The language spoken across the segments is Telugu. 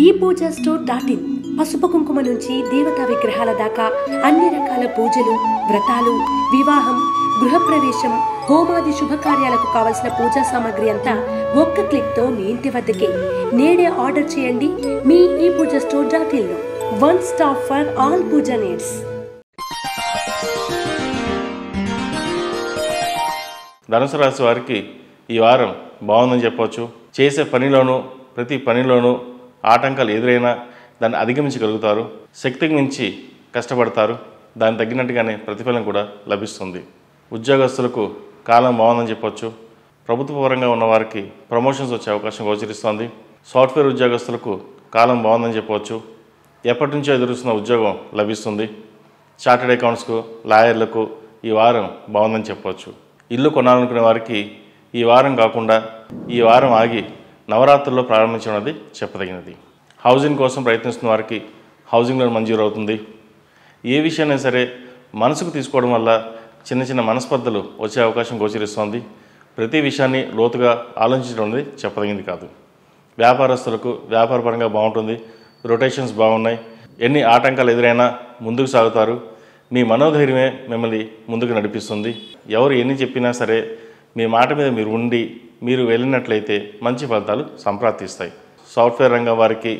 ePoojaStore.in పసుపు కుంకుమ నుంచి దేవతా విగ్రహాల దాకా అన్ని రకాల పూజలు, వ్రతాలు, వివాహం, గృహప్రవేశం, హోమాది శుభకార్యాలకు కావలసిన పూజా సామాగ్రి అంతా ఒక్క క్లిక్ తో మీ ఇంటి వద్దకే. నేడే ఆర్డర్ చేయండి మీ ePoojaStore.in లో. One stop for all puja needs. ధనుసు రాశి వారికి ఈ వారం బాగుందని చెప్పవచ్చు. చేసే పనిలోనూ ప్రతి పనిలోనూ ఆటంకాలు ఎదురైనా దాన్ని అధిగమించగలుగుతారు. శక్తికి మించి కష్టపడతారు. దానికి తగ్గినట్టుగానే ప్రతిఫలం కూడా లభిస్తుంది. ఉద్యోగస్తులకు కాలం బాగుందని చెప్పవచ్చు. ప్రభుత్వ పరంగా ఉన్న వారికి ప్రమోషన్స్ వచ్చే అవకాశం గోచరిస్తోంది. సాఫ్ట్వేర్ ఉద్యోగస్తులకు కాలం బాగుందని చెప్పవచ్చు. ఎప్పటి నుంచో ఎదురుస్తున్న ఉద్యోగం లభిస్తుంది. చార్టెడ్ అకౌంట్స్కు, లాయర్లకు ఈ వారం బాగుందని చెప్పవచ్చు. ఇల్లు కొనాలనుకునే వారికి ఈ వారం కాకుండా ఈ వారం ఆగి నవరాత్రుల్లో ప్రారంభించినది చెప్పదగినది. హౌసింగ్ కోసం ప్రయత్నిస్తున్న వారికి హౌసింగ్ లోన్ మంజూరు అవుతుంది. ఏ విషయాన్ని సరే మనసుకు తీసుకోవడం వల్ల చిన్న చిన్న మనస్పర్ధలు వచ్చే అవకాశం గోచరిస్తోంది. ప్రతి విషయాన్ని లోతుగా ఆలోచించడం అనేది చెప్పదగింది కాదు. వ్యాపారస్తులకు వ్యాపారపరంగా బాగుంటుంది. రొటేషన్స్ బాగున్నాయి. ఎన్ని ఆటంకాలు ఎదురైనా ముందుకు సాగుతారు. మీ మనోధైర్యమే మిమ్మల్ని ముందుకు నడిపిస్తుంది. ఎవరు ఎన్ని చెప్పినా సరే మీ మాట మీద మీరు ఉండి మీరు వెళ్ళినట్లయితే మంచి ఫలితాలు సంప్రాప్తిస్తాయి. సాఫ్ట్వేర్ రంగం వారికి,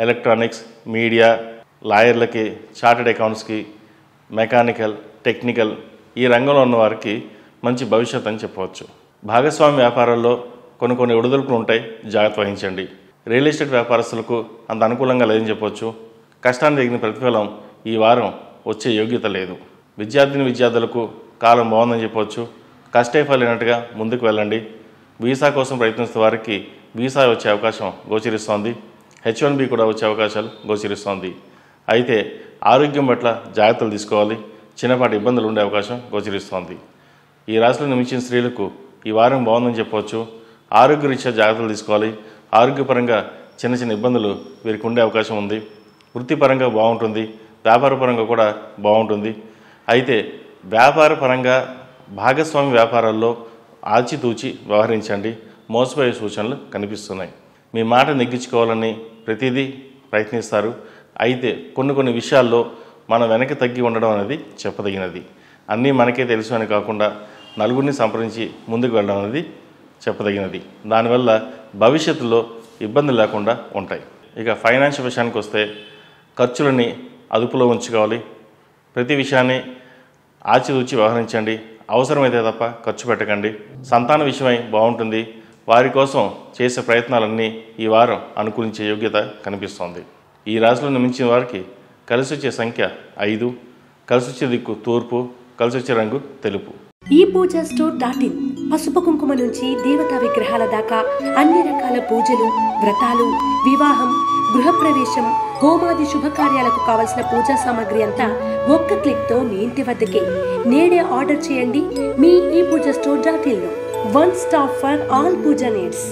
ఎలక్ట్రానిక్స్, మీడియా, లాయర్లకి, చార్టెడ్ అకౌంట్స్కి, మెకానికల్, టెక్నికల్ ఈ రంగంలో ఉన్న వారికి మంచి భవిష్యత్ అని చెప్పవచ్చు. భాగస్వామి వ్యాపారాల్లో కొన్ని ఒడిదుడుకులు ఉంటాయి, జాగ్రత్త వహించండి. రియల్ ఎస్టేట్ వ్యాపారస్తులకు అంత అనుకూలంగా లేదని చెప్పవచ్చు. కష్టాన్ని తగిన ప్రతిఫలం ఈ వారం వచ్చే యోగ్యత లేదు. విద్యార్థులకు కాలం బాగుందని చెప్పవచ్చు. కష్టే ఫలినట్టుగా ముందుకు వెళ్ళండి. వీసా కోసం ప్రయత్నిస్తున్న వారికి వీసా వచ్చే అవకాశం గోచరిస్తోంది. H1B కూడా వచ్చే అవకాశాలు గోచరిస్తోంది. అయితే ఆరోగ్యం పట్ల జాగ్రత్తలు తీసుకోవాలి. చిన్నపాటి ఇబ్బందులు ఉండే అవకాశం గోచరిస్తోంది. ఈ రాశిలో నిమించిన స్త్రీలకు ఈ వారం బాగుందని చెప్పవచ్చు. ఆరోగ్యరీత్యా జాగ్రత్తలు తీసుకోవాలి. ఆరోగ్యపరంగా చిన్న ఇబ్బందులు వీరికి ఉండే అవకాశం ఉంది. వృత్తిపరంగా బాగుంటుంది. వ్యాపారపరంగా కూడా బాగుంటుంది. అయితే వ్యాపారపరంగా భాగస్వామి వ్యాపారాల్లో ఆచితూచి వ్యవహరించండి. మోసపోయే సూచనలు కనిపిస్తున్నాయి. మీ మాట నెగ్గించుకోవాలని ప్రతిదీ ప్రయత్నిస్తారు. అయితే కొన్ని విషయాల్లో మనం వెనక్కి తగ్గి ఉండడం అనేది చెప్పదగినది. అన్నీ మనకే తెలుసు అని కాకుండా నలుగురిని సంప్రదించి ముందుకు వెళ్ళడం అనేది చెప్పదగినది. దానివల్ల భవిష్యత్తులో ఇబ్బందులు లేకుండా ఉంటాయి. ఇక ఫైనాన్షియల్ విషయానికి వస్తే ఖర్చులని అదుపులో ఉంచుకోవాలి. ప్రతి విషయాన్ని ఆచితూచి వ్యవహరించండి. అవసరమైతే తప్ప ఖర్చు పెట్టకండి. సంతాన విషయమై బాగుంటుంది. వారి కోసం చేసే ప్రయత్నాలన్నీ ఈ వారం అనుకూలించే యోగ్యత కనిపిస్తోంది. ఈ రాశిలో నిమించిన వారికి కలిసి వచ్చే సంఖ్య 5, కలిసి వచ్చే దిక్కు తూర్పు, కలిసి వచ్చే రంగు తెలుపు. ePoojaStore.in పసుపు కుంకుమ నుంచి దేవతా విగ్రహాల దాకా అన్ని రకాల పూజలు, వ్రతాలు, వివాహం, గృహప్రవేశం, హోమాది శుభకార్యాలకు కావలసిన పూజా సామాగ్రి అంతా ఒక్క క్లిక్ తో మీ ఇంటి వద్దకే. నేడే ఆర్డర్ చేయండి మీ ePoojaStore.in లో. One stop for all puja needs.